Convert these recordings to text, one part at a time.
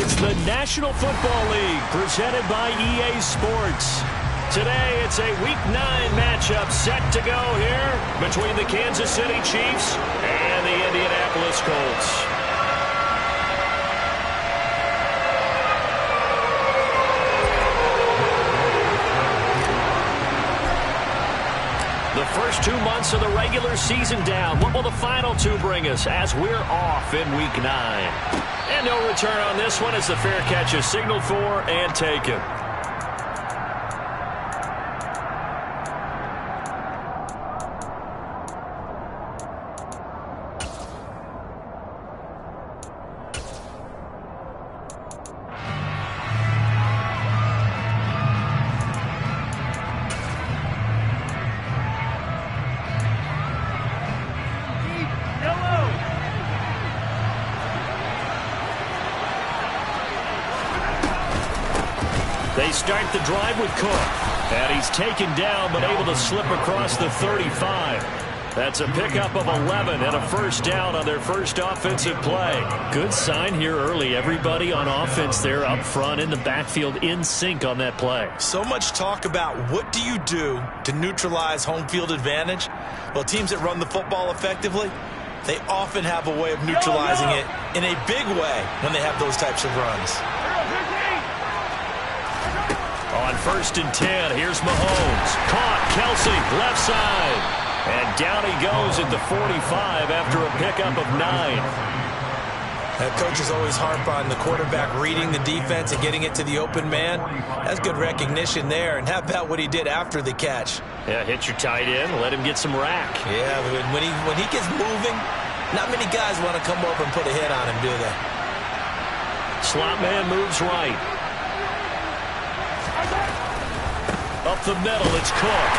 It's the National Football League presented by EA Sports. Today, it's a Week 9 matchup set to go here between the Kansas City Chiefs and the Indianapolis Colts. The first 2 months of the regular season down. What will the final 2 bring us as we're off in Week 9? And no return on this one as the fair catch is signaled for and taken. They start the drive with Cook. And he's taken down but able to slip across the 35. That's a pickup of 11 and a first down on their first offensive play. Good sign here early. Everybody on offense there up front in the backfield in sync on that play. So much talk about what do you do to neutralize home field advantage? Well, teams that run the football effectively, they often have a way of neutralizing it in a big way when they have those types of runs. On 1st and 10, here's Mahomes. Caught, Kelsey, left side. And down he goes at the 45 after a pickup of 9. Coaches always harp on the quarterback reading the defense and getting it to the open man. That's good recognition there. And how about what he did after the catch? Yeah, hit your tight end, let him get some rack. Yeah, when he gets moving, not many guys want to come over and put a hit on him, do they? Slot man moves right. Up the middle, it's Cook.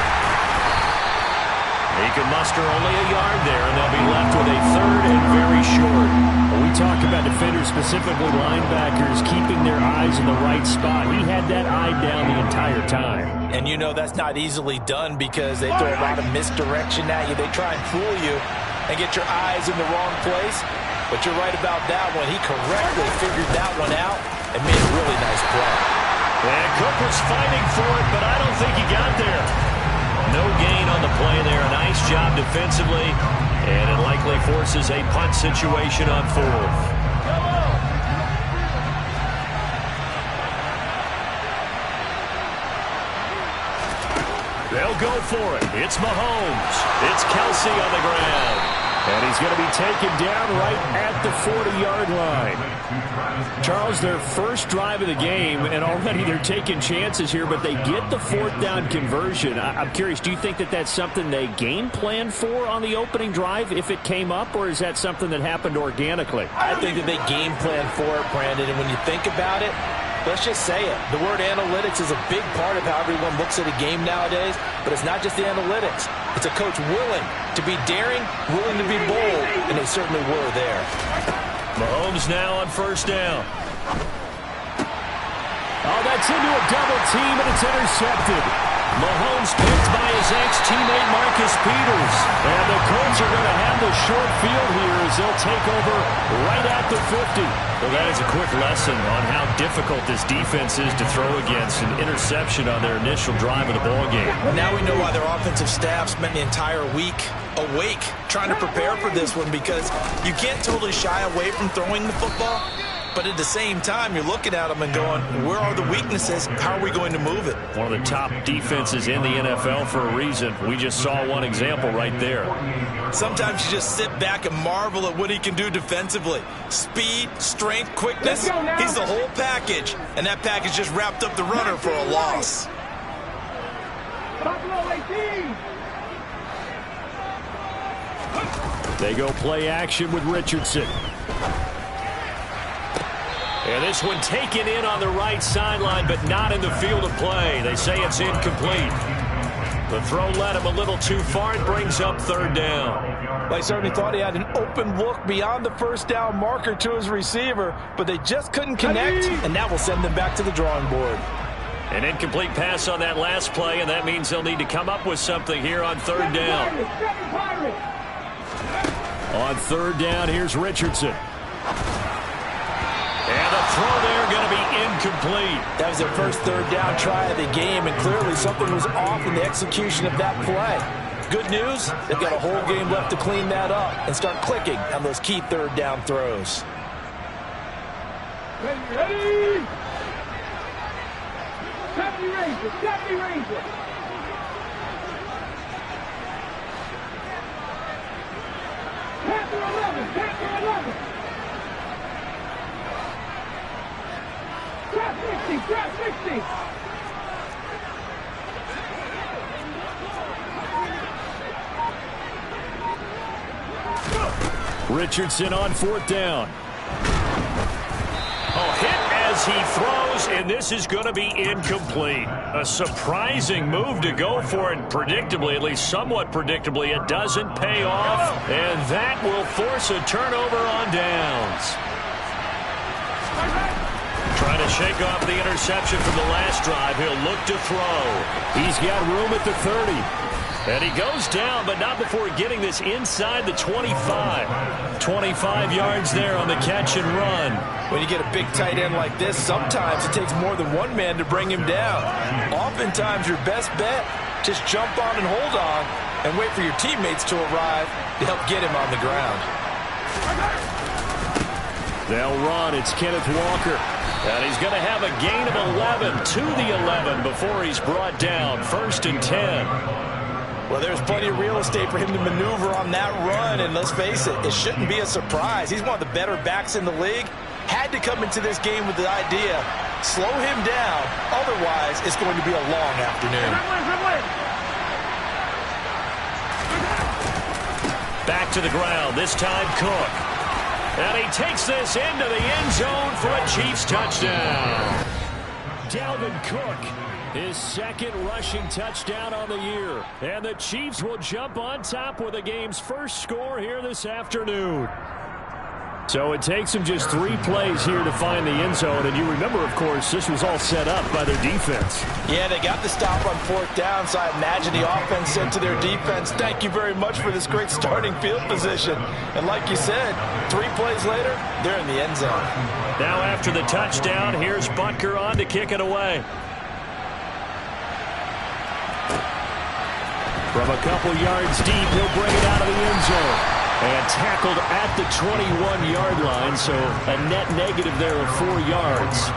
He can muster only a yard there, and they'll be left with a 3rd and very short. When we talk about defenders, specifically linebackers, keeping their eyes in the right spot. He had that eye down the entire time. And you know that's not easily done because they throw a lot of misdirection at you. They try and fool you and get your eyes in the wrong place. But you're right about that one. He correctly figured that one out and made a really nice play. And Cook was fighting for it, but I don't think he got there. No gain on the play there. A nice job defensively, and it likely forces a punt situation on 4th. They'll go for it. It's Mahomes. It's Kelsey on the ground. And he's going to be taken down right at the 40-yard line. Charles, their first drive of the game, and already they're taking chances here, but they get the 4th down conversion. I'm curious, do you think that that's something they game plan for on the opening drive if it came up, or is that something that happened organically? I think that they game plan for it, Brandon, and when you think about it, let's just say it. The word analytics is a big part of how everyone looks at a game nowadays, but it's not just the analytics. It's a coach willing to be daring, willing to be bold, and they certainly were there. Mahomes now on 1st down. Oh, that's into a double team, and it's intercepted. Mahomes picked by his ex-teammate Marcus Peters. And the Colts are going to have the short field here as they'll take over right at the 50. Well, that is a quick lesson on how difficult this defense is to throw against. An interception on their initial drive of the ballgame. Now we know why their offensive staff spent the entire week awake trying to prepare for this one, because you can't totally shy away from throwing the football. But at the same time, you're looking at them and going, where are the weaknesses? How are we going to move it? One of the top defenses in the NFL for a reason. We just saw one example right there. Sometimes you just sit back and marvel at what he can do defensively. Speed, strength, quickness, he's the whole package. And that package just wrapped up the runner for a loss. They go play action with Richardson. And this one taken in on the right sideline, but not in the field of play. They say it's incomplete. The throw led him a little too far. It brings up 3rd down. They certainly thought he had an open look beyond the 1st down marker to his receiver, but they just couldn't connect, and that will send them back to the drawing board. An incomplete pass on that last play, and that means they'll need to come up with something here on 3rd down. On 3rd down, here's Richardson. And the throw there incomplete. That was their first third down try of the game, and clearly something was off in the execution of that play. Good news, they've got a whole game left to clean that up and start clicking on those key third down throws. Ready? 70 Rangers, 70 Rangers. Panther 11, Panther 11. Drop 60, drop 60. Richardson on fourth down. Oh, hit as he throws, and this is going to be incomplete. A surprising move to go for it, predictably, at least somewhat predictably. It doesn't pay off, and that will force a turnover on downs. Trying to shake off the interception from the last drive. He'll look to throw. He's got room at the 30. And he goes down, but not before getting this inside the 25. 25 yards there on the catch and run. When you get a big tight end like this, sometimes it takes more than one man to bring him down. Oftentimes, your best bet, just jump on and hold on and wait for your teammates to arrive to help get him on the ground. They'll run. It's Kenneth Walker. And he's going to have a gain of 11 to the 11 before he's brought down. 1st and 10. Well, there's plenty of real estate for him to maneuver on that run, and let's face it, it shouldn't be a surprise. He's one of the better backs in the league. Had to come into this game with the idea, slow him down, otherwise it's going to be a long afternoon. Back to the ground, this time Cook. And he takes this into the end zone for a Chiefs touchdown. Dalvin Cook, his second rushing touchdown on the year. And the Chiefs will jump on top with the game's first score here this afternoon. So it takes them just 3 plays here to find the end zone. And you remember, of course, this was all set up by their defense. Yeah, they got the stop on 4th down, so I imagine the offense said to their defense, thank you very much for this great starting field position. And like you said, 3 plays later, they're in the end zone. Now after the touchdown, here's Butker on to kick it away. From a couple yards deep, he'll bring it out of the end zone. And tackled at the 21-yard line, so a net negative there of 4 yards.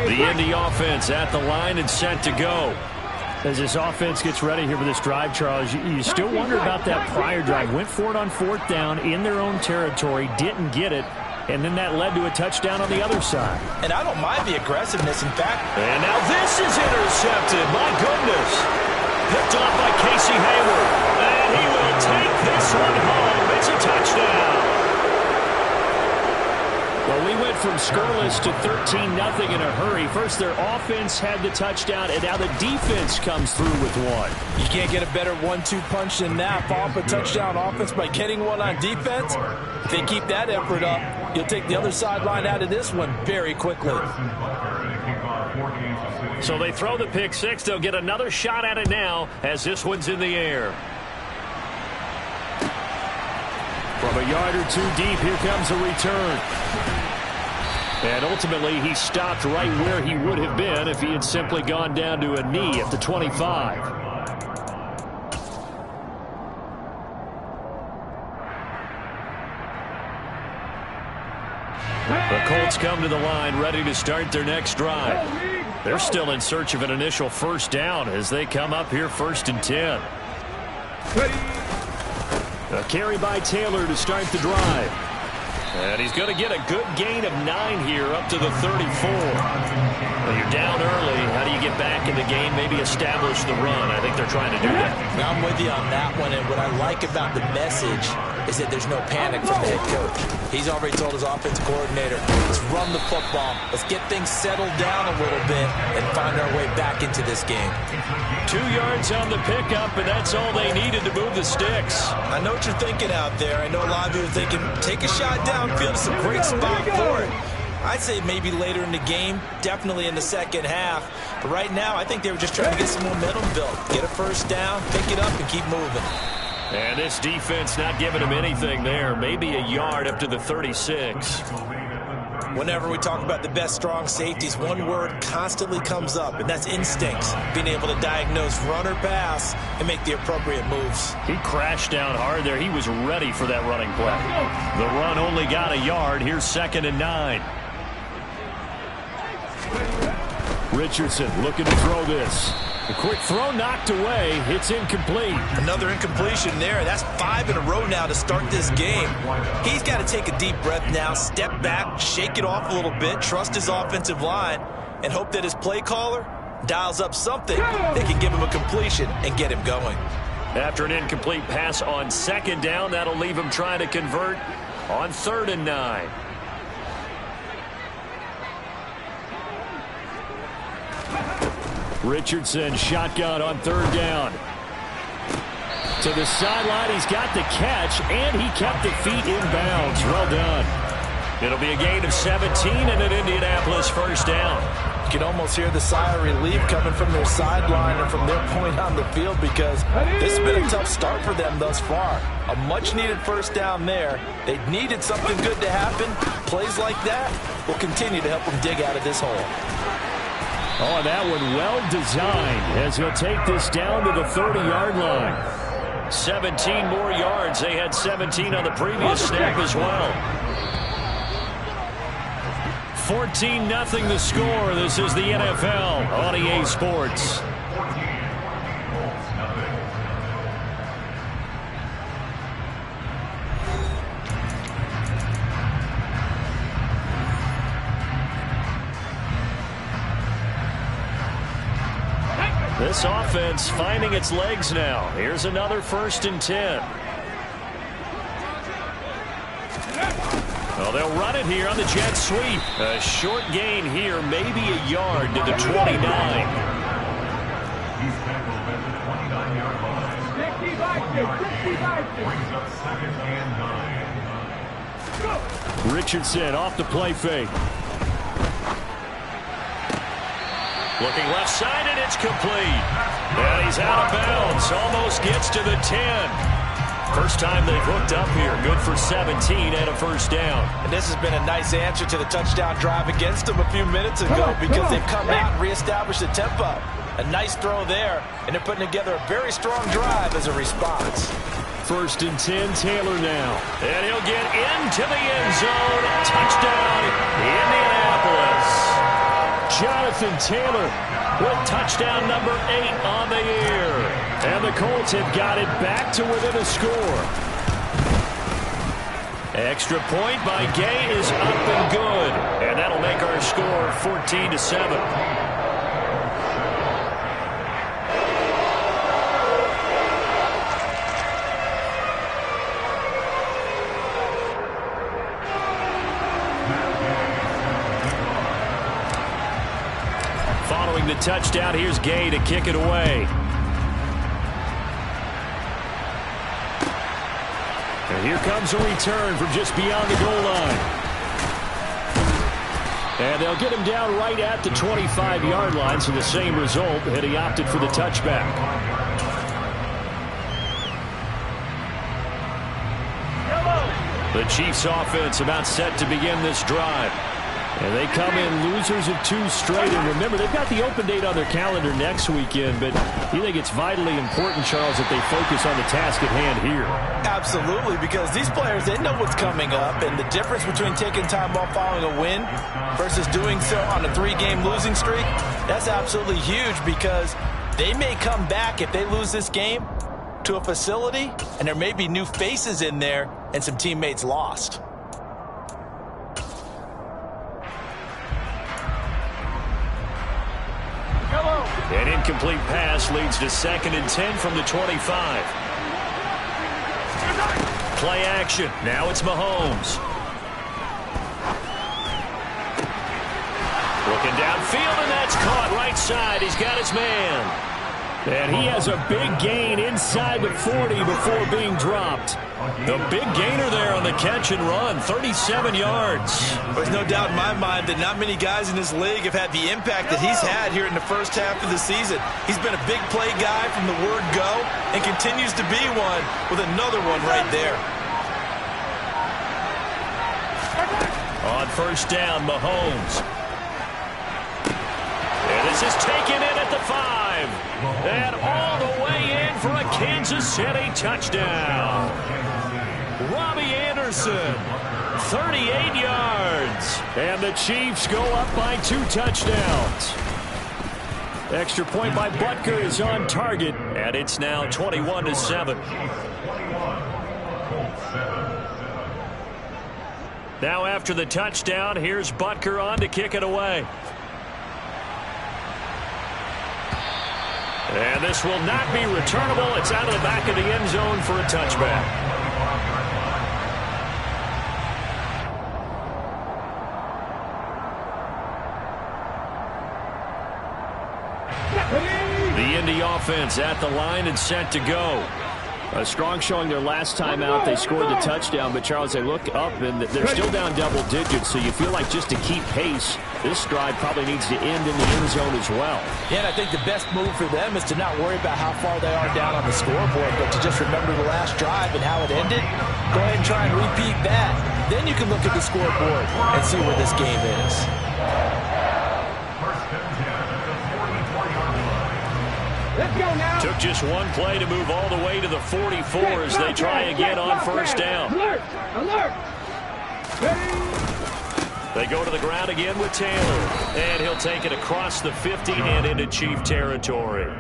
The Indy offense at the line and set to go. As this offense gets ready here for this drive, Charles, you still wonder about that prior drive. Went for it on 4th down in their own territory, didn't get it, and then that led to a touchdown on the other side. And I don't mind the aggressiveness, in fact. And now this is intercepted. My goodness. Picked off by Casey Hayward. And he will take this one home. It's a touchdown. Well, we went from scoreless to 13-0 in a hurry. First, their offense had the touchdown, and now the defense comes through with one. You can't get a better 1-2 punch than that. Off a touchdown offense by getting one on defense. If they keep that effort up, you'll take the other sideline out of this one very quickly. So they throw the pick six. They'll get another shot at it now as this one's in the air. From a yard or 2 deep, here comes a return. And ultimately, he stopped right where he would have been if he had simply gone down to a knee at the 25. The Colts come to the line ready to start their next drive. They're still in search of an initial first down as they come up here 1st and 10. A carry by Taylor to start the drive. And he's going to get a good gain of 9 here up to the 34. Well, you're down early. How do you get back in the game? Maybe establish the run. I think they're trying to do that. I'm with you on that one. And what I like about the message is that there's no panic from the head coach. He's already told his offensive coordinator, let's run the football. Let's get things settled down a little bit and find our way back into this game. 2 yards on the pickup, and that's all they needed to move the sticks. I know what you're thinking out there. I know a lot of you are thinking, take a shot downfield. It's a great spot for it. I'd say maybe later in the game, definitely in the second half. But right now, I think they were just trying to get some momentum built. Get a first down, pick it up, and keep moving. And this defense not giving him anything there. Maybe a yard up to the 36. Whenever we talk about the best strong safeties, one word constantly comes up, and that's instincts. Being able to diagnose run or pass and make the appropriate moves. He crashed down hard there. He was ready for that running play. The run only got a yard. Here's 2nd and 9. Richardson looking to throw this. A quick throw knocked away. It's incomplete. Another incompletion there. That's 5 in a row now to start this game. He's got to take a deep breath now, step back, shake it off a little bit, trust his offensive line, and hope that his play caller dials up something that can give him a completion and get him going. After an incomplete pass on 2nd down, that'll leave him trying to convert on 3rd and 9. Richardson shotgun on 3rd down. To the sideline, he's got the catch, and he kept the feet in bounds. Well done. It'll be a gain of 17 and an Indianapolis first down. You can almost hear the sigh of relief coming from their sideline and from their point on the field because this has been a tough start for them thus far. A much-needed first down there. They needed something good to happen. Plays like that will continue to help them dig out of this hole. Oh, that one well designed as he'll take this down to the 30-yard line. 17 more yards. They had 17 on the previous snap as well. 14-0 the score. This is the NFL on EA Sports. This offense finding its legs now. Here's another 1st and 10. Well, they'll run it here on the jet sweep. A short gain here, maybe a yard to the 29. Richardson off the play fake. Looking left side, and it's complete. And he's out of bounds. Almost gets to the 10. First time they've hooked up here. Good for 17 and a first down. And this has been a nice answer to the touchdown drive against them a few minutes ago because they've come out and reestablished the tempo. A nice throw there, and they're putting together a very strong drive as a response. 1st and 10, Taylor now. And he'll get into the end zone. Touchdown, Indianapolis. Jonathan Taylor with touchdown number 8 on the year. And the Colts have got it back to within a score. Extra point by Gay is up and good. And that'll make our score 14-7. Following the touchdown, here's Gay to kick it away. And here comes a return from just beyond the goal line. And they'll get him down right at the 25-yard line, so the same result, and he opted for the touchback. The Chiefs offense about set to begin this drive. And they come in losers of 2 straight. And remember, they've got the open date on their calendar next weekend. But you think it's vitally important, Charles, that they focus on the task at hand here? Absolutely, because these players, they know what's coming up. And the difference between taking time off following a win versus doing so on a 3-game losing streak, that's absolutely huge because they may come back if they lose this game to a facility, and there may be new faces in there and some teammates lost. An incomplete pass leads to 2nd and 10 from the 25. Play action. Now it's Mahomes. Looking downfield, and that's caught right side. He's got his man. And he has a big gain inside the 40 before being dropped. The big gainer there on the catch and run, 37 yards. There's no doubt in my mind that not many guys in this league have had the impact that he's had here in the first half of the season. He's been a big play guy from the word go and continues to be one with another one right there. On first down, Mahomes. And this is taken in at the 5. And all the way in for a Kansas City touchdown. Robbie Anderson, 38 yards. And the Chiefs go up by 2 touchdowns. Extra point by Butker is on target. And it's now 21-7. Now after the touchdown, here's Butker on to kick it away. And this will not be returnable. It's out of the back of the end zone for a touchback. The Indy offense at the line and set to go. A strong showing their last time out. They scored the touchdown, but Charles, they look up and they're still down double digits, so you feel like just to keep pace, this drive probably needs to end in the end zone as well. Yeah, and I think the best move for them is to not worry about how far they are down on the scoreboard, but to just remember the last drive and how it ended. Go ahead and try and repeat that. Then you can look at the scoreboard and see where this game is. Let's go now. Took just one play to move all the way to the 44 as they try again on first down. Alert! Alert! They go to the ground again with Taylor. And he'll take it across the 50 and into Chief territory.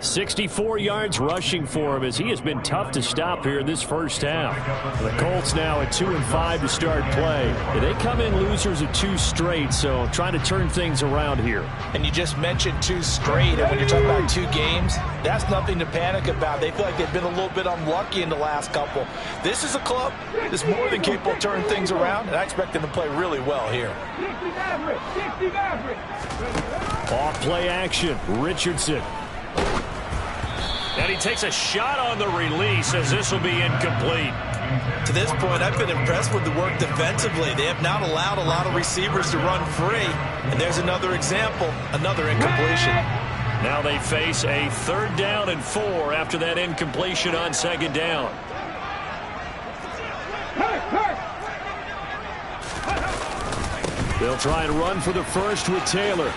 64 yards rushing for him as he has been tough to stop here in this first half. The Colts now at 2-5 to start play. They come in losers of 2 straight, so trying to turn things around here. And you just mentioned 2 straight, and when you're talking about 2 games, that's nothing to panic about. They feel like they've been a little bit unlucky in the last couple. This is a club that's more than capable of turning things around, and I expect them to play really well here. 60 Maverick! 60 Maverick! Off play action, Richardson. And he takes a shot on the release as this will be incomplete. To this point, I've been impressed with the work defensively. They have not allowed a lot of receivers to run free. And there's another example, another incompletion. Now they face a 3rd down and 4 after that incompletion on 2nd down. They'll try and run for the first with Taylor.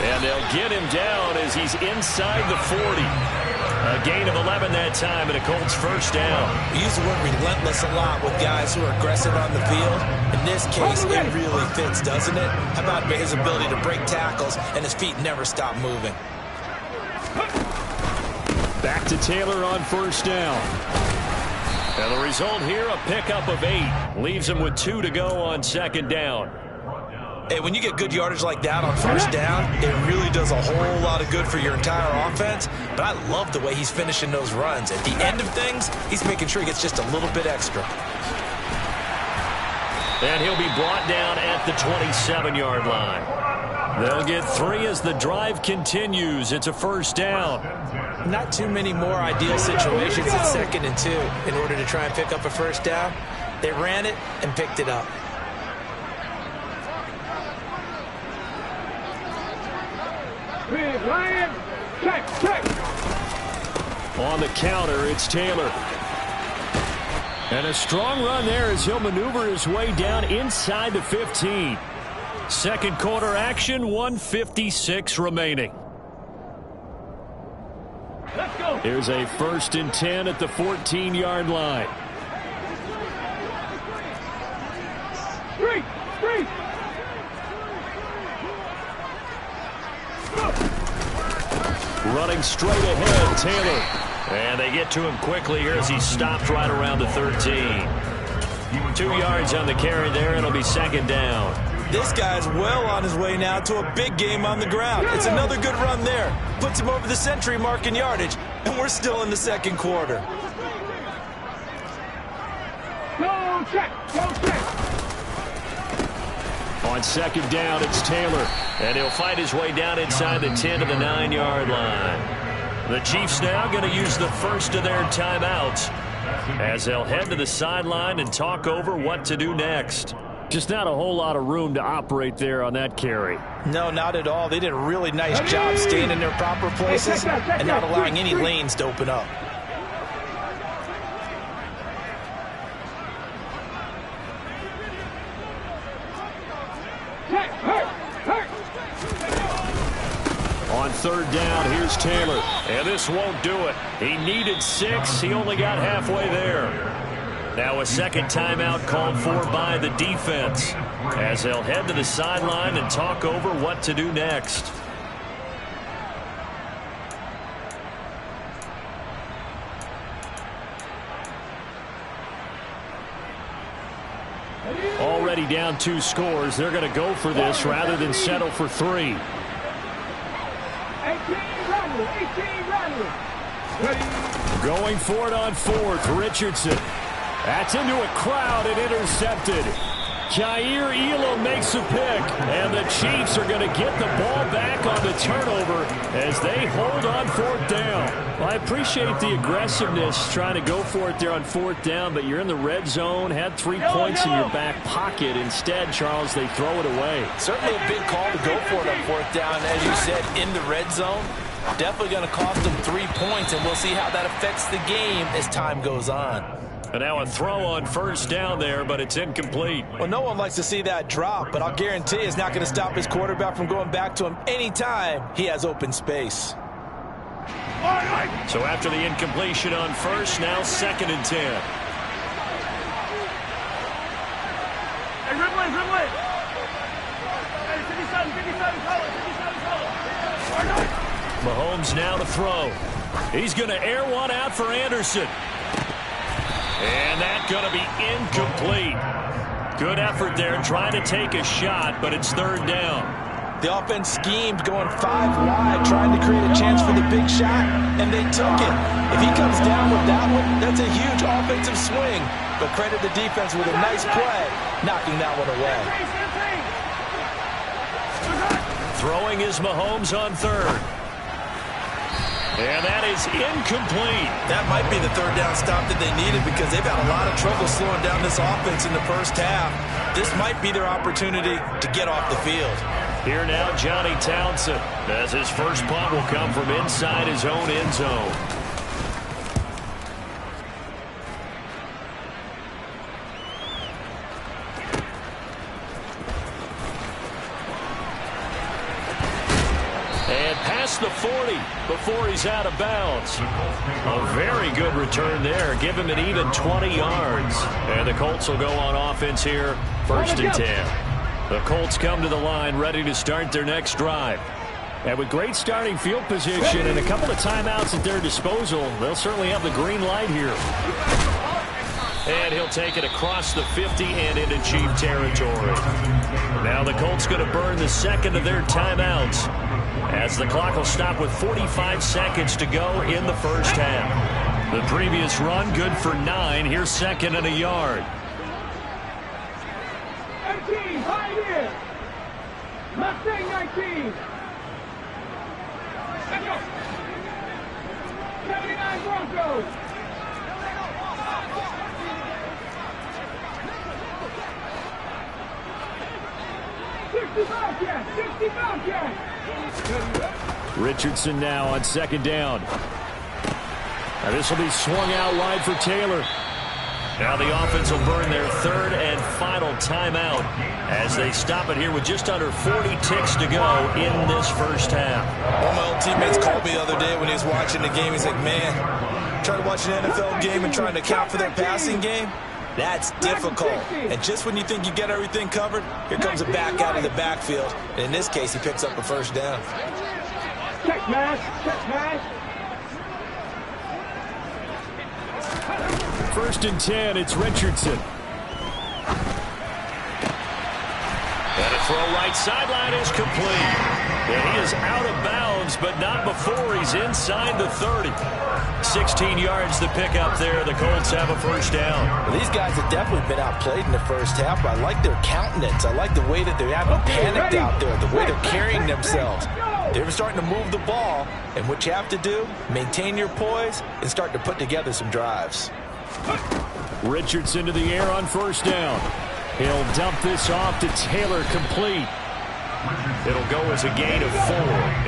And they'll get him down as he's inside the 40. A gain of 11 that time and a Colts first down. We use the word relentless a lot with guys who are aggressive on the field. In this case, it really fits, doesn't it? How about his ability to break tackles and his feet never stop moving? Back to Taylor on first down. And the result here, a pickup of 8. Leaves him with 2 to go on 2nd down. Hey, when you get good yardage like that on first down, it really does a whole lot of good for your entire offense. But I love the way he's finishing those runs. At the end of things, he's making sure he gets just a little bit extra. And he'll be brought down at the 27-yard line. They'll get 3 as the drive continues. It's a first down. Not too many more ideal situations at 2nd and 2 in order to try and pick up a first down. They ran it and picked it up. Big Lion, check. On the counter, it's Taylor. And a strong run there as he'll maneuver his way down inside the 15. 2nd quarter action, 1:56 remaining. Let's go. Here's a 1st and 10 at the 14-yard line. Street. Running straight ahead, Taylor. And they get to him quickly here as he stopped right around the 13. 2 yards on the carry there, and it'll be 2nd down. This guy's well on his way now to a big game on the ground. It's another good run there. Puts him over the century mark in yardage, and we're still in the 2nd quarter. Go check. On second down, it's Taylor. And he'll fight his way down inside the 10 to the 9-yard line. The Chiefs now going to use the first of their timeouts as they'll head to the sideline and talk over what to do next. Just not a whole lot of room to operate there on that carry. No, not at all. They did a really nice job staying in their proper places and not allowing any lanes to open up. On third down, here's Taylor. And this won't do it. He needed 6. He only got halfway there. Now a second timeout called for by the defense as they'll head to the sideline and talk over what to do next. Already down 2 scores. They're going to go for this rather than settle for 3. 18 running. Going for it on 4th. Richardson. That's into a crowd and intercepted. Jair Elam makes a pick, and the Chiefs are going to get the ball back on the turnover as they hold on 4th down. Well, I appreciate the aggressiveness trying to go for it there on 4th down, but you're in the red zone, had 3 points in your back pocket. Instead, Charles, they throw it away. Certainly a big call to go for it on 4th down, as you said, in the red zone. Definitely going to cost them 3 points, and we'll see how that affects the game as time goes on. And now a throw on first down there, but it's incomplete. Well, no one likes to see that drop, but I'll guarantee it's not going to stop his quarterback from going back to him anytime he has open space. So after the incompletion on first, now 2nd and 10. Hey, Ridley. 57, color. Mahomes now to throw. He's going to air one out for Anderson. And that's going to be incomplete. Good effort there trying to take a shot, but it's 3rd down. The offense schemed going 5 wide, trying to create a chance for the big shot, and they took it. If he comes down with that one, that's a huge offensive swing. But credit the defense with a nice play, knocking that one away. Throwing is Mahomes on 3rd. And that is incomplete. That might be the 3rd down stop that they needed because they've had a lot of trouble slowing down this offense in the first half. This might be their opportunity to get off the field. Here now, Johnny Townsend, as his first punt will come from inside his own end zone. And past the 40 before he's out of bounds. A very good return there. Give him an even 20 yards. And the Colts will go on offense here, 1st and 10. The Colts come to the line ready to start their next drive. And with great starting field position and a couple of timeouts at their disposal, they'll certainly have the green light here. And he'll take it across the 50 and into Chief territory. Now the Colts going to burn the 2nd of their timeouts as the clock will stop with 45 seconds to go in the first half. The previous run good for 9. Here's 2nd and a yard. 18, right here. Mustang 19. Let's go. 79 Broncos. Richardson now on 2nd down. Now this will be swung out wide for Taylor. Now the offense will burn their 3rd and final timeout as they stop it here with just under 40 ticks to go in this first half. One of my old teammates called me the other day when he was watching the game. He's like, man, trying to watch an NFL game and trying to account for their passing game, that's difficult. And just when you think you get everything covered, here comes a back out of the backfield. And in this case, he picks up a 1st down. Check pass. 1st and 10, it's Richardson. And a throw right sideline is complete. And he is out of bounds, but not before he's inside the 30. 16 yards to pick up there. The Colts have a first down. Well, these guys have definitely been outplayed in the first half, but I like their countenance. I like the way that they haven't panicked out there, the way they're carrying themselves. They're starting to move the ball, and what you have to do, maintain your poise and start to put together some drives. Richardson to the air on first down. He'll dump this off to Taylor, complete. It'll go as a gain of 4,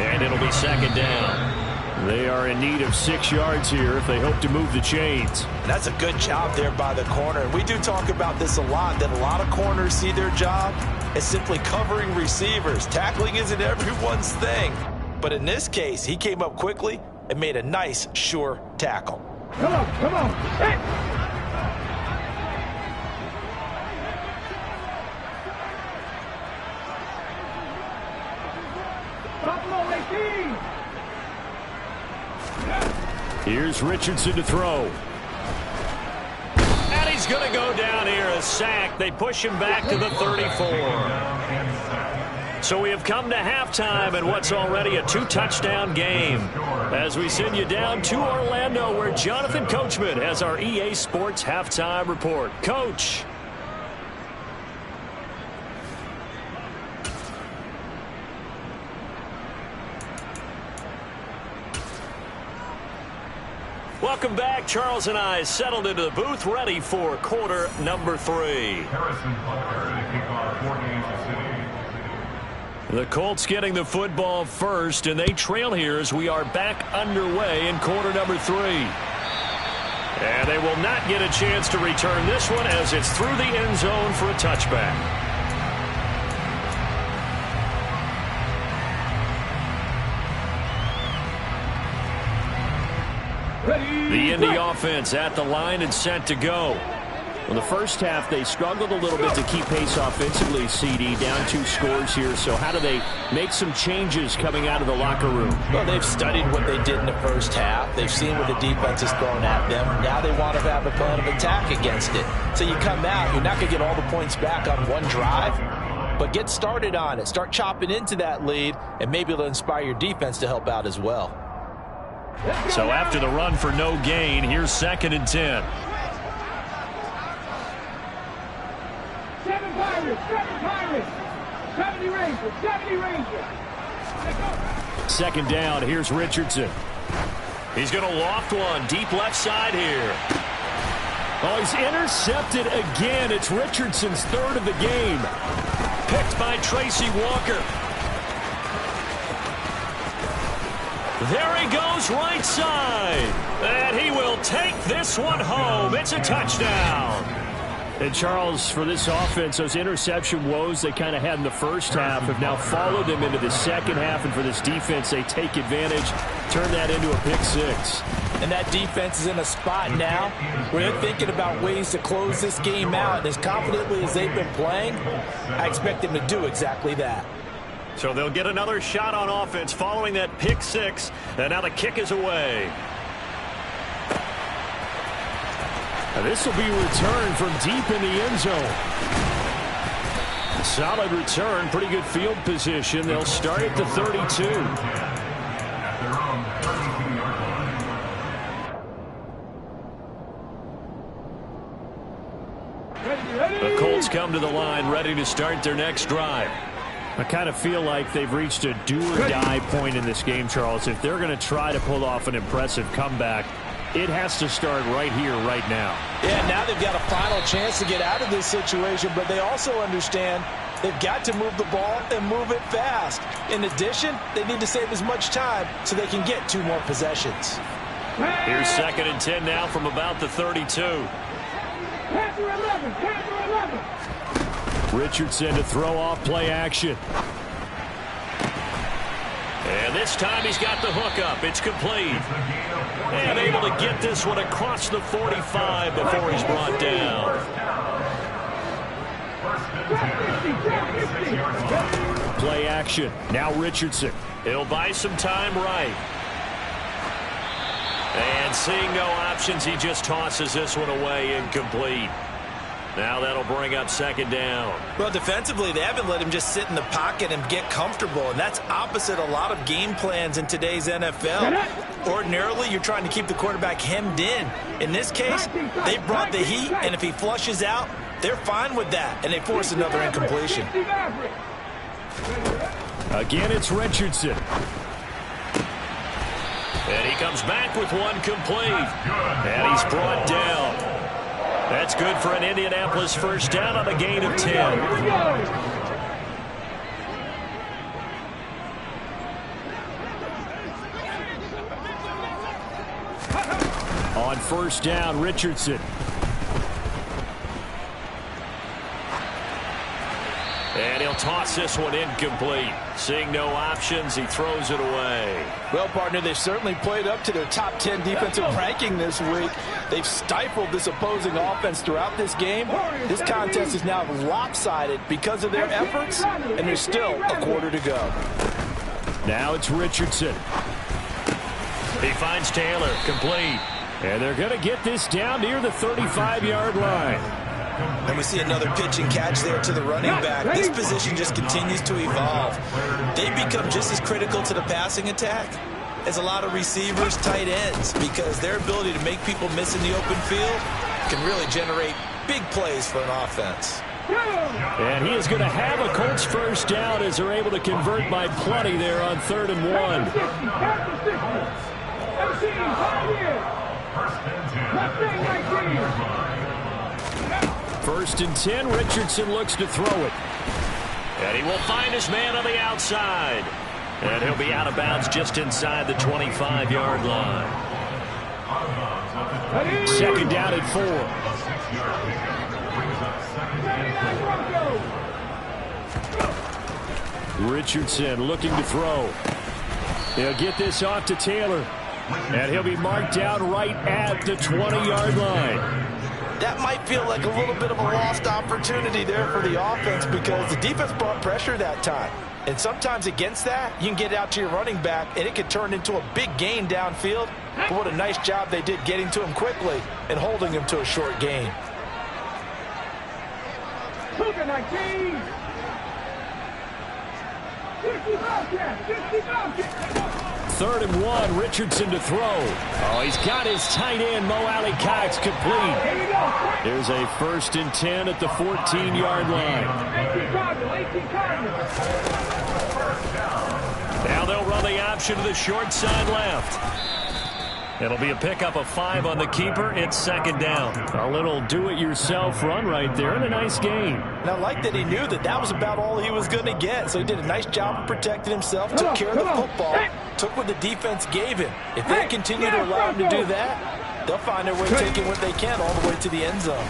and it'll be second down. They are in need of 6 yards here if they hope to move the chains. And that's a good job there by the corner. And we do talk about this a lot, that a lot of corners see their job as simply covering receivers. Tackling isn't everyone's thing. But in this case, he came up quickly and made a nice, sure tackle. Come on, come on. Hey. Buffalo 18. Here's Richardson to throw. And he's going to go down here, a sack. They push him back to the 34. So we have come to halftime in what's already a 2-touchdown game. As we send you down to Orlando, where Jonathan Coachman has our EA Sports halftime report. Coach. Welcome back. Charles and I settled into the booth, ready for quarter number 3. The Colts getting the football first, and they trail here as we are back underway in quarter number 3. And they will not get a chance to return this one as it's through the end zone for a touchback. The Indy offense at the line and set to go. In the first half, they struggled a little bit to keep pace offensively, CD, down 2 scores here. So how do they make some changes coming out of the locker room? Well, they've studied what they did in the first half. They've seen what the defense has thrown at them. Now they want to have a plan of attack against it. So you come out, you're not going to get all the points back on one drive, but get started on it. Start chopping into that lead, and maybe it'll inspire your defense to help out as well. So after the run for no gain, here's 2nd and 10. 7 Pirates, 70 Rangers, 70 Rangers. 2nd down, here's Richardson. He's going to loft one deep left side here. Oh, he's intercepted again. It's Richardson's 3rd of the game. Picked by Tracy Walker. There he goes right side. And he will take this one home. It's a touchdown. And Charles, for this offense, those interception woes they kind of had in the first half have now followed them into the second half. And for this defense, they take advantage, turn that into a pick 6. And that defense is in a spot now where they're thinking about ways to close this game out. And as confidently as they've been playing, I expect them to do exactly that. So they'll get another shot on offense following that pick 6. And now the kick is away. Now this will be returned from deep in the end zone. Solid return, pretty good field position. They'll start at the 32. The Colts come to the line ready to start their next drive. I kind of feel like they've reached a do-or-die point in this game, Charles. If they're going to try to pull off an impressive comeback, it has to start right here, right now. Yeah, now they've got a final chance to get out of this situation, but they also understand they've got to move the ball and move it fast. In addition, they need to save as much time so they can get 2 more possessions. Here's 2nd and 10 now from about the 32. Panther 11, Panther 11. Richardson to throw off play action. And this time he's got the hook up. It's complete. And able to get this one across the 45 before he's brought down. Play action. Now Richardson. He'll buy some time right. And seeing no options, he just tosses this one away incomplete. Now that'll bring up second down. Well, defensively, they haven't let him just sit in the pocket and get comfortable, and that's opposite a lot of game plans in today's NFL. Ordinarily, you're trying to keep the quarterback hemmed in. In this case, they brought the heat, and if he flushes out, they're fine with that, and they force another incompletion. Again, it's Richardson. And he comes back with one complete. And he's brought down. That's good for an Indianapolis first down on a gain of 10. On first down, Richardson. And he'll toss this one incomplete. Seeing no options, he throws it away. Well, partner, they've certainly played up to their top 10 defensive ranking this week. They've stifled this opposing offense throughout this game. This contest is now lopsided because of their efforts, and there's still a quarter to go. Now it's Richardson. He finds Taylor, complete. And they're going to get this down near the 35-yard line. And we see another pitch and catch there to the running back. This position just continues to evolve. They become just as critical to the passing attack as a lot of receivers, tight ends, because their ability to make people miss in the open field can really generate big plays for an offense. And he is going to have a Colts first down as they're able to convert by plenty there on 3rd and 1. First and 10, Richardson looks to throw it. And he will find his man on the outside. And he'll be out of bounds just inside the 25-yard line. Second down at 4. Richardson looking to throw. He'll get this off to Taylor. And he'll be marked down right at the 20-yard line. That might feel like a little bit of a lost opportunity there for the offense because the defense brought pressure that time. And sometimes against that, you can get it out to your running back, and it could turn into a big gain downfield. But what a nice job they did getting to him quickly and holding him to a short gain. Third and 1, Richardson to throw. Oh, he's got his tight end, Mo Alley-Cox, complete. There's a first and 10 at the 14-yard line. Now they'll run the option to the short side left. It'll be a pickup of 5 on the keeper. It's second down. A little do-it-yourself run right there and a nice gain. And I like that he knew that that was about all he was going to get. So he did a nice job of protecting himself, took care of the football, took what the defense gave him. If they continue to allow him to do that, they'll find their way taking what they can all the way to the end zone.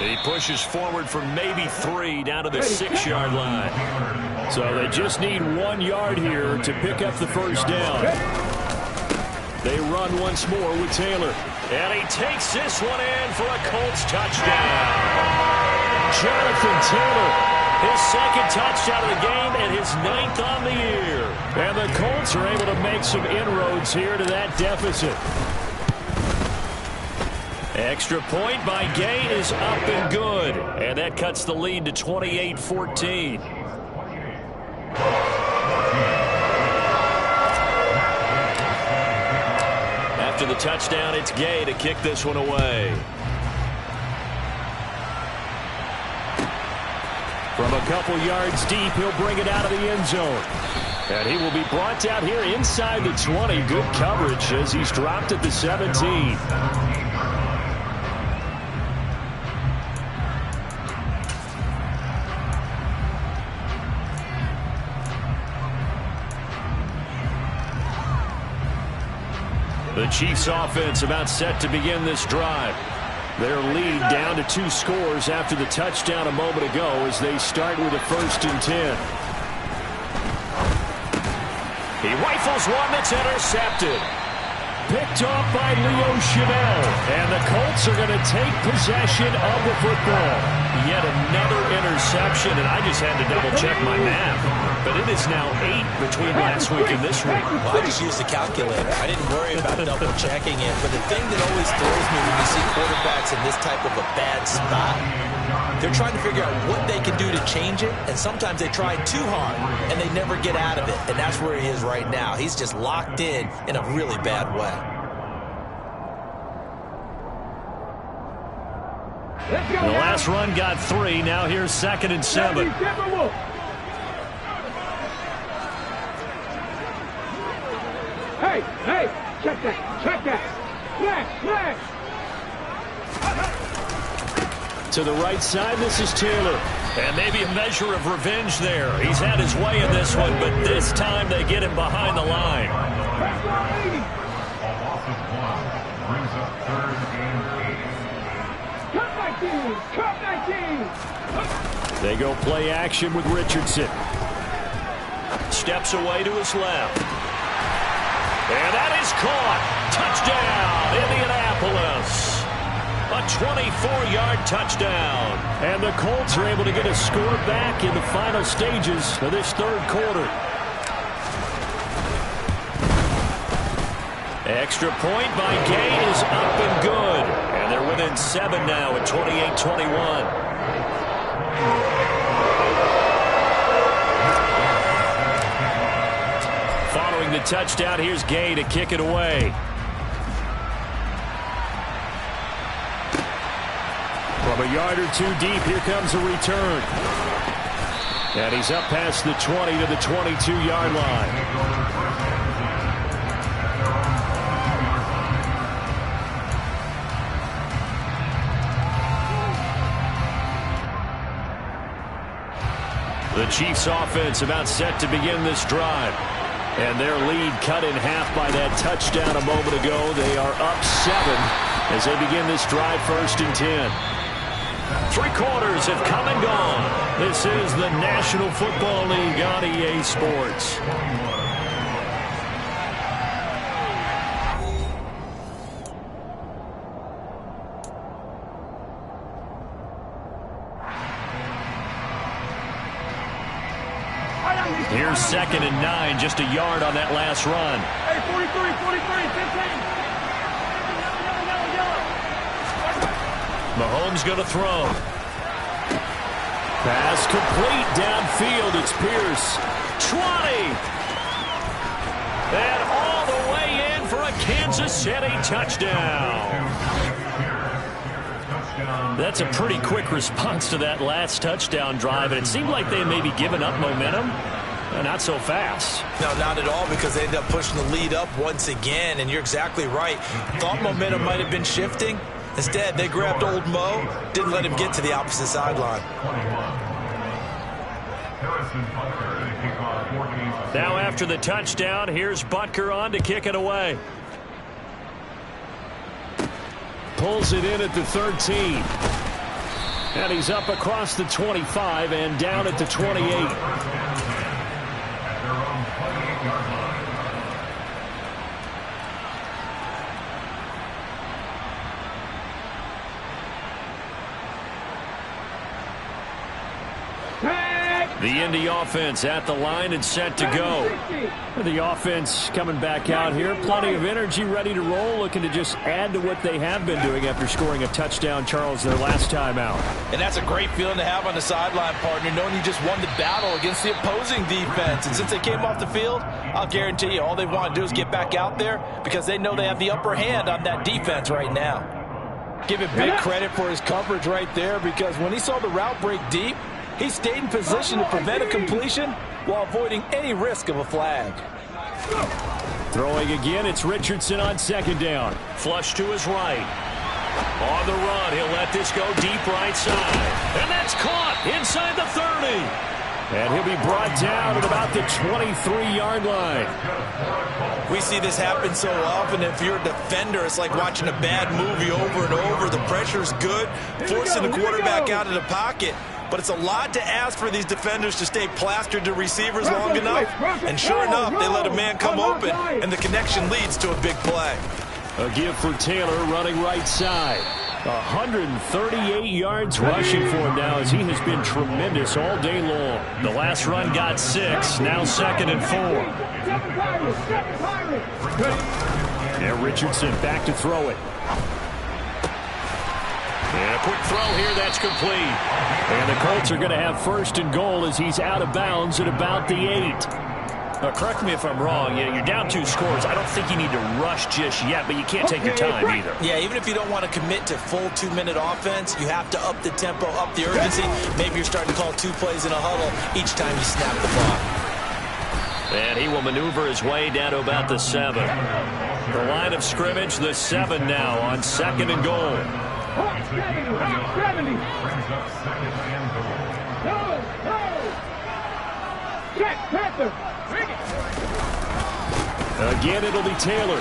He pushes forward for maybe 3 down to the 6-yard line. So they just need 1 yard here to pick up the first down. They run once more with Taylor. And he takes this one in for a Colts touchdown. Jonathan Taylor, his second touchdown of the game and his 9th on the year. And the Colts are able to make some inroads here to that deficit. Extra point by Gay is up and good. And that cuts the lead to 28-14. After the touchdown, it's Gay to kick this one away. From a couple yards deep, he'll bring it out of the end zone. And he will be brought down here inside the 20. Good coverage as he's dropped at the 17. The Chiefs offense about set to begin this drive. Their lead down to 2 scores after the touchdown a moment ago as they start with a first and 10. He rifles one that's intercepted. Picked off by Leo Chanel. And the Colts are going to take possession of the football. Yet another interception, and I just had to double check my math. but it is now 8 between last week and this week. Well, I just used a calculator. I didn't worry about double checking it. But the thing that always throws me when you see quarterbacks in this type of a bad spot, they're trying to figure out what they can do to change it, and sometimes they try too hard, and they never get out of it. And that's where he is right now. He's just locked in a really bad way. The last run got 3. Now here's 2nd and 7. Hey, check that. Flash. To the right side, this is Taylor. And maybe a measure of revenge there. He's had his way in this one, but this time they get him behind the line. They go play action with Richardson. Steps away to his left. And that is caught. Touchdown, Indianapolis. A 24-yard touchdown. And the Colts are able to get a score back in the final stages of this 3rd quarter. Extra point by Gay is up and good. And they're within 7 now at 28-21. Following the touchdown, here's Gay to kick it away. From a yard or 2 deep, here comes a return. And he's up past the 20 to the 22-yard line. The Chiefs offense about set to begin this drive. And their lead cut in half by that touchdown a moment ago. They are up 7 as they begin this drive 1st and 10. 3 quarters have come and gone. This is the National Football League on EA Sports. Here's 2nd and 9, just a yard on that last run. Hey, 43, 15. Mahomes going to throw. Pass complete downfield. It's Pierce. 20. And all the way in for a Kansas City touchdown. That's a pretty quick response to that last touchdown drive, and it seemed like they may be giving up momentum. Not so fast. No, not at all, because they end up pushing the lead up once again, and you're exactly right. Thought momentum might have been shifting. Instead, they grabbed old Mo, didn't let him get to the opposite sideline. Now after the touchdown, here's Butker on to kick it away. Pulls it in at the 13. And he's up across the 25 and down at the 28. The Indy offense at the line and set to go. The offense coming back out here. Plenty of energy, ready to roll, looking to just add to what they have been doing after scoring a touchdown, Charles, their last time out. And that's a great feeling to have on the sideline, partner, knowing you just won the battle against the opposing defense. And since they came off the field, I'll guarantee you all they want to do is get back out there because they know they have the upper hand on that defense right now. Give it big credit for his coverage right there, because when he saw the route break deep, he stayed in position to prevent a completion while avoiding any risk of a flag. Throwing again, it's Richardson on 2nd down. Flush to his right. On the run, he'll let this go deep right side. And that's caught inside the 30. And he'll be brought down at about the 23-yard line. We see this happen so often. If you're a defender, it's like watching a bad movie over and over. The pressure's good, forcing the quarterback out of the pocket. But it's a lot to ask for these defenders to stay plastered to receivers long enough. And sure enough, they let a man come open, and the connection leads to a big play. A give for Taylor running right side. 138 yards rushing for him now as he has been tremendous all day long. The last run got 6, now 2nd and 4. And Richardson back to throw it. And a quick throw here, that's complete. And the Colts are going to have 1st and goal as he's out of bounds at about the 8. Correct me if I'm wrong. You're down 2 scores. I don't think you need to rush just yet, but you can't take your time either. Yeah, even if you don't want to commit to full 2-minute offense, you have to up the tempo, up the urgency. Maybe you're starting to call 2 plays in a huddle each time you snap the ball. And he will maneuver his way down to about the 7. The line of scrimmage, the 7 now on 2nd and goal. 70. Check, Panther. Again, it'll be Taylor.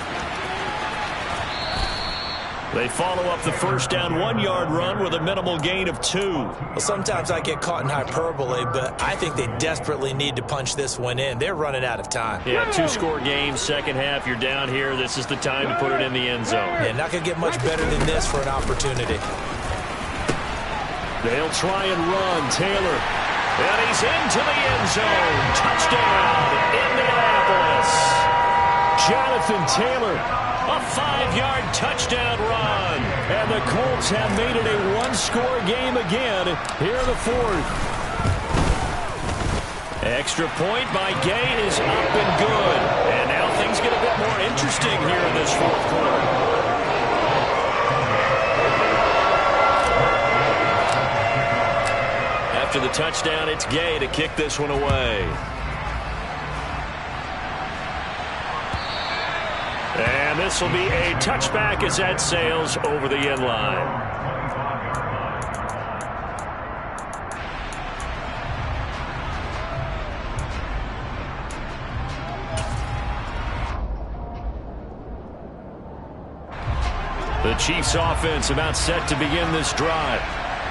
They follow up the 1st down 1-yard run with a minimal gain of 2. Well, sometimes I get caught in hyperbole, but I think they desperately need to punch this one in. They're running out of time. Yeah, 2-score game, second half. You're down here. This is the time to put it in the end zone. Yeah, not going to get much better than this for an opportunity. They'll try and run. Taylor. And he's into the end zone. Touchdown, Indianapolis. Jonathan Taylor. A 5-yard touchdown run. And the Colts have made it a 1-score game again here in the 4th. Extra point by Gay is up and good. And now things get a bit more interesting here in this 4th quarter. After the touchdown, it's Gay to kick this one away. And this will be a touchback as that sails over the end line. The Chiefs offense about set to begin this drive.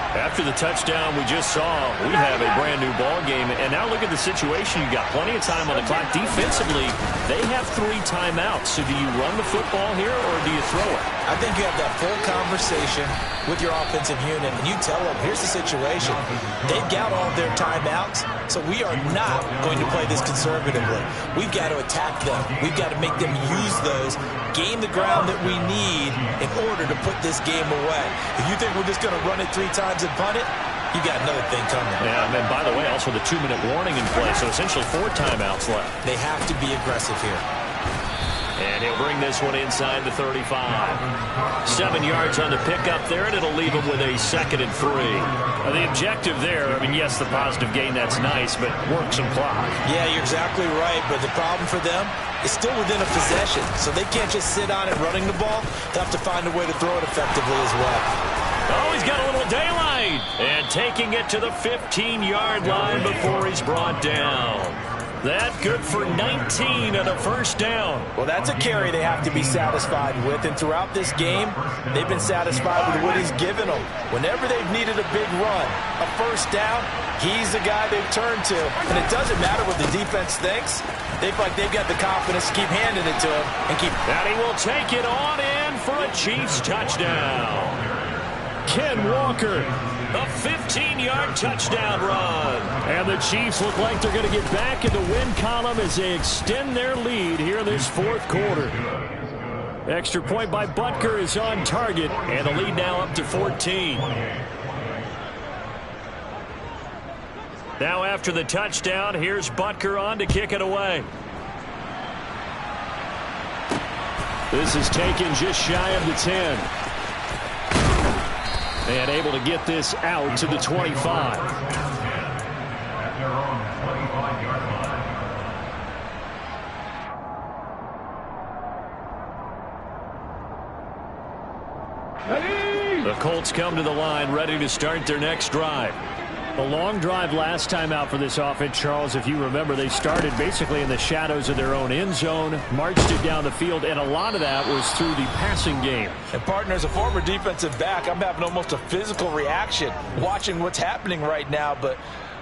After the touchdown we just saw, we have a brand new ball game. And now look at the situation. You got plenty of time on the clock. Defensively, they have 3 timeouts. So do you run the football here or do you throw it? I think you have that full conversation with your offensive unit, and you tell them, here's the situation. They've got all of their timeouts, so we are not going to play this conservatively. We've got to attack them. We've got to make them use those, gain the ground that we need in order to put this game away. If you think we're just going to run it 3 times and punt it, you got another thing coming. Yeah, and then, by the way, also the 2-minute warning in play, so essentially 4 timeouts left. They have to be aggressive here. And he'll bring this one inside the 35. 7 yards on the pickup there, and it'll leave him with a 2nd and 3. The objective there, I mean, yes, the positive gain, that's nice, but work some clock. Yeah, you're exactly right, but the problem for them is still within a possession, so they can't just sit on it running the ball. They'll have to find a way to throw it effectively as well. Oh, he's got a little daylight. And taking it to the 15-yard line before he's brought down. That good for 19 and a 1st down. Well, that's a carry they have to be satisfied with. And throughout this game, they've been satisfied with what he's given them. Whenever they've needed a big run, a 1st down, he's the guy they've turned to. And it doesn't matter what the defense thinks. They feel like they've got the confidence to keep handing it to him and keep. And he will take it on in for a Chiefs touchdown. Ken Walker. A 15-yard touchdown run. And the Chiefs look like they're going to get back in the win column as they extend their lead here in this 4th quarter. Extra point by Butker is on target, and the lead now up to 14. Now after the touchdown, here's Butker on to kick it away. This is taken just shy of the 10. And able to get this out to the 25. The Colts come to the line ready to start their next drive. A long drive last time out for this offense, Charles. If you remember, they started basically in the shadows of their own end zone, marched it down the field, and a lot of that was through the passing game. And, partner, as a former defensive back, I'm having almost a physical reaction watching what's happening right now. But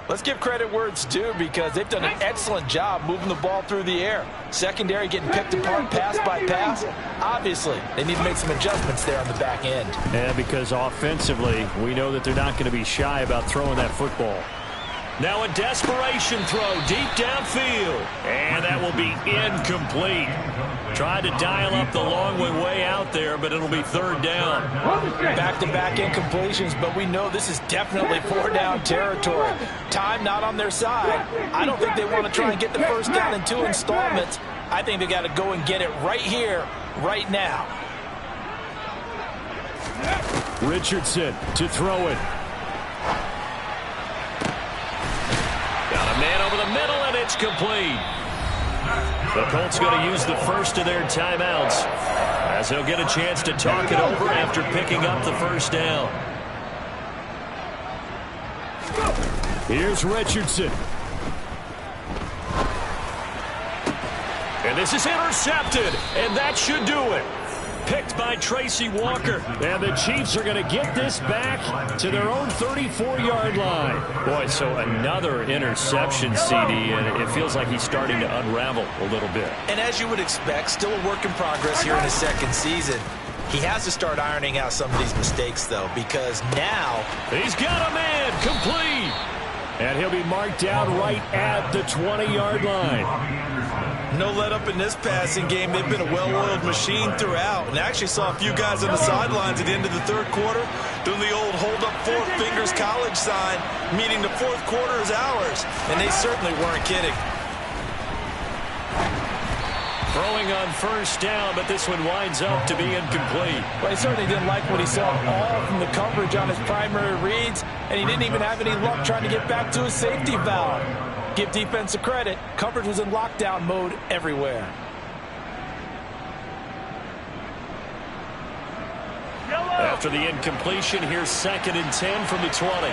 Let's give credit where it's due because they've done an excellent job moving the ball through the air. Secondary getting picked apart pass by pass. Obviously, they need to make some adjustments there on the back end. Yeah, because offensively, we know that they're not going to be shy about throwing that football. Now a desperation throw deep downfield. And that will be incomplete. Tried to dial up the long way out there, but it'll be third down. Back-to-back incompletions, but we know this is definitely four-down territory. Time not on their side. I don't think they want to try and get the first down in 2 installments. I think they got to go and get it right here, right now. Richardson to throw it. Got a man over the middle, and it's complete. The Colts going to use the first of their timeouts as they'll get a chance to talk it over after picking up the first down. Here's Richardson. And this is intercepted, and that should do it. Picked by Tracy Walker. And the Chiefs are going to get this back to their own 34-yard line. Boy, so another interception, CD, and it feels like he's starting to unravel a little bit. And as you would expect, still a work in progress here in his second season. He has to start ironing out some of these mistakes, though, because now he's got a man complete. And he'll be marked down right at the 20-yard line. No let up in this passing game. They've been a well-oiled machine throughout. And I actually saw a few guys on the sidelines at the end of the third quarter doing the old hold up 4 fingers college sign, meaning the fourth quarter is ours. And they certainly weren't kidding. Throwing on first down, but this one winds up to be incomplete. Well, he certainly didn't like what he saw all from the coverage on his primary reads, and he didn't even have any luck trying to get back to his safety valve. Give defense a credit. Coverage was in lockdown mode everywhere. After the incompletion, here's 2nd and 10 from the 20.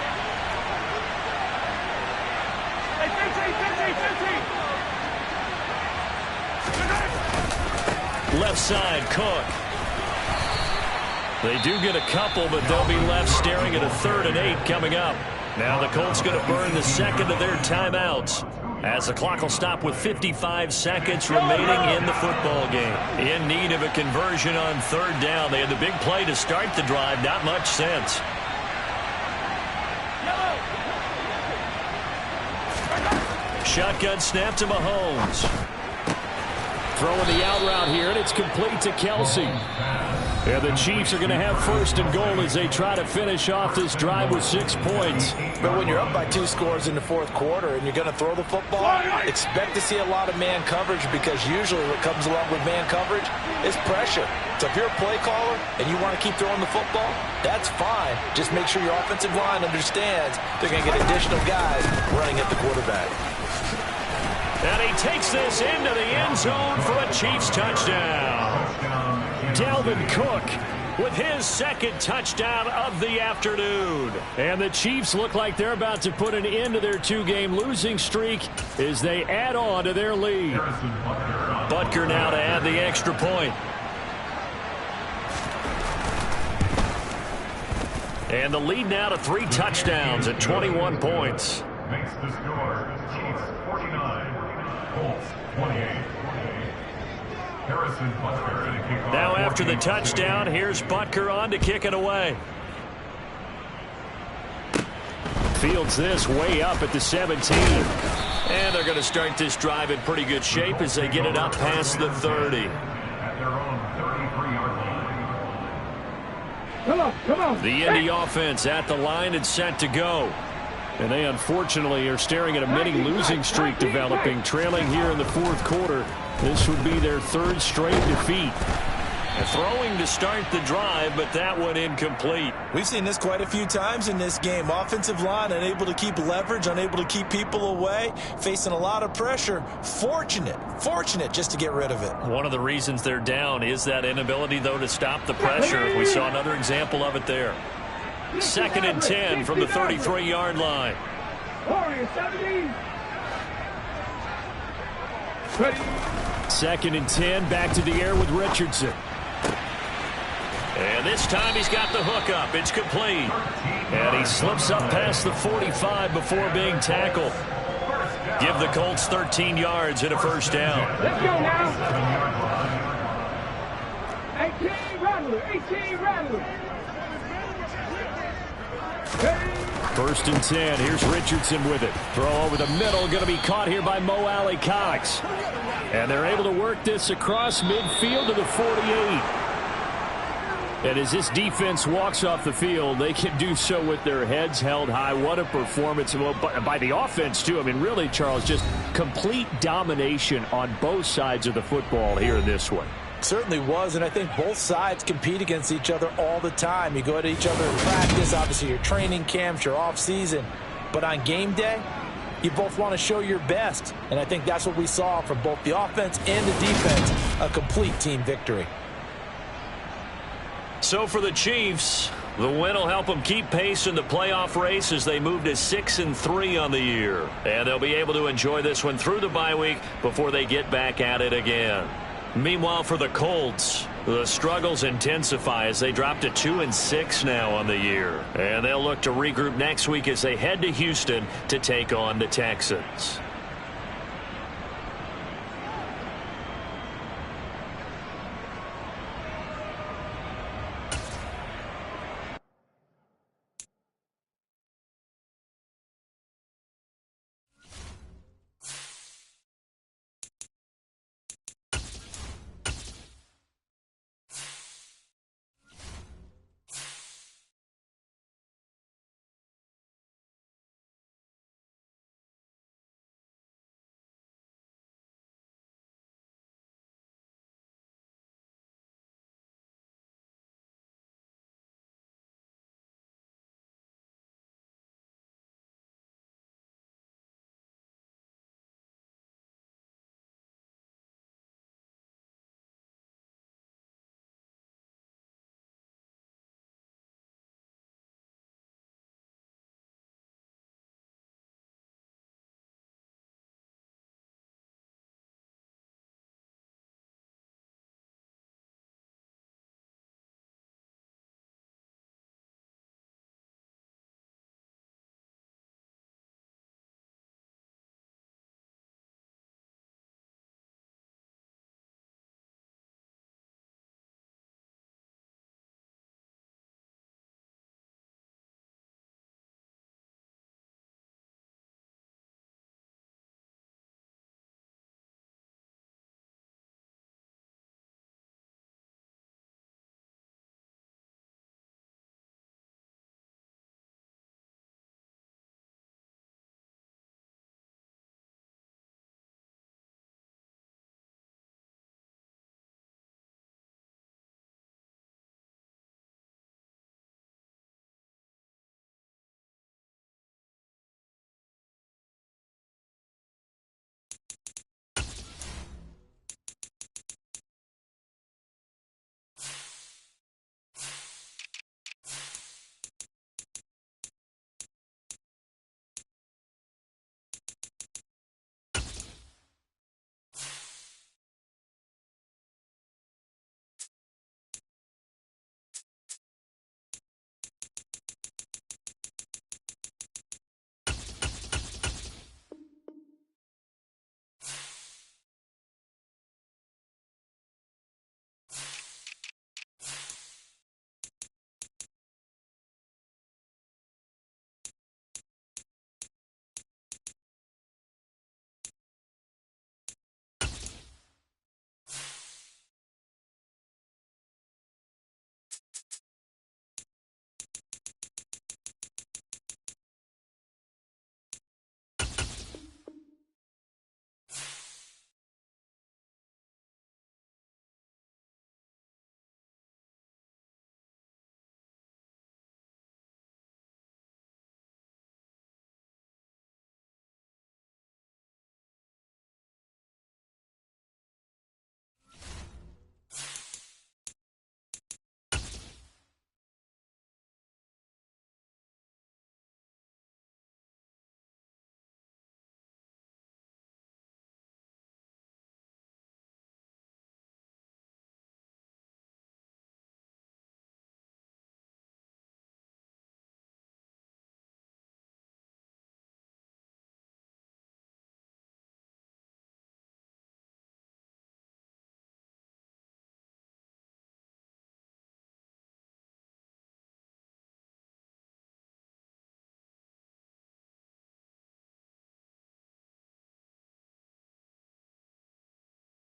Left side, Cook. They do get a couple, but they'll be left staring at a 3rd and 8 coming up. Now the Colts going to burn the second of their timeouts as the clock will stop with 55 seconds remaining in the football game. In need of a conversion on 3rd down. They had the big play to start the drive. Not much sense. Shotgun snap to Mahomes. Throwing the out route here, and it's complete to Kelsey. And the Chiefs are going to have 1st and goal as they try to finish off this drive with 6 points. But when you're up by 2 scores in the fourth quarter and you're going to throw the football, expect to see a lot of man coverage because usually what comes along with man coverage is pressure. So if you're a play caller and you want to keep throwing the football, that's fine. Just make sure your offensive line understands they're going to get additional guys running at the quarterback. And he takes this into the end zone for a Chiefs touchdown. Dalvin Cook with his 2nd touchdown of the afternoon. And the Chiefs look like they're about to put an end to their 2-game losing streak as they add on to their lead. Butker now to add the extra point. And the lead now to 3 touchdowns at 21 points. Makes the score Chiefs 49, Colts 28. Now after the touchdown, here's Butker on to kick it away. Fields this way up at the 17. And they're going to start this drive in pretty good shape as they get it up past the 30. At their own 33-yard line. Come on. The Indy offense at the line and set to go. And they unfortunately are staring at a mini losing streak developing, trailing here in the fourth quarter. This would be their 3rd straight defeat. Throwing to start the drive, but that one incomplete. We've seen this quite a few times in this game. Offensive line unable to keep leverage, unable to keep people away, facing a lot of pressure. Fortunate just to get rid of it. One of the reasons they're down is that inability, though, to stop the pressure. We saw another example of it there. 2nd and 10 from the 33-yard line. 2nd and 10, back to the air with Richardson. And this time he's got the hook up. It's complete. And he slips up past the 45 before being tackled. Give the Colts 13 yards and a first down. Let's go now. 18 Rattler. 18 Rattler. First and 10. Here's Richardson with it. Throw over the middle. Going to be caught here by Mo Alley Cox. And they're able to work this across midfield to the 48. And as this defense walks off the field, they can do so with their heads held high. What a performance by the offense, too. I mean, really, Charles, just complete domination on both sides of the football here in this one. Certainly was, and I think both sides compete against each other all the time. You go at each other in practice, obviously your training camps, your off season, but on game day, you both want to show your best, and I think that's what we saw from both the offense and the defense, a complete team victory. So for the Chiefs, the win will help them keep pace in the playoff race as they move to 6-3 on the year, and they'll be able to enjoy this one through the bye week before they get back at it again. Meanwhile, for the Colts, the struggles intensify as they drop to 2-6 now on the year. And they'll look to regroup next week as they head to Houston to take on the Texans.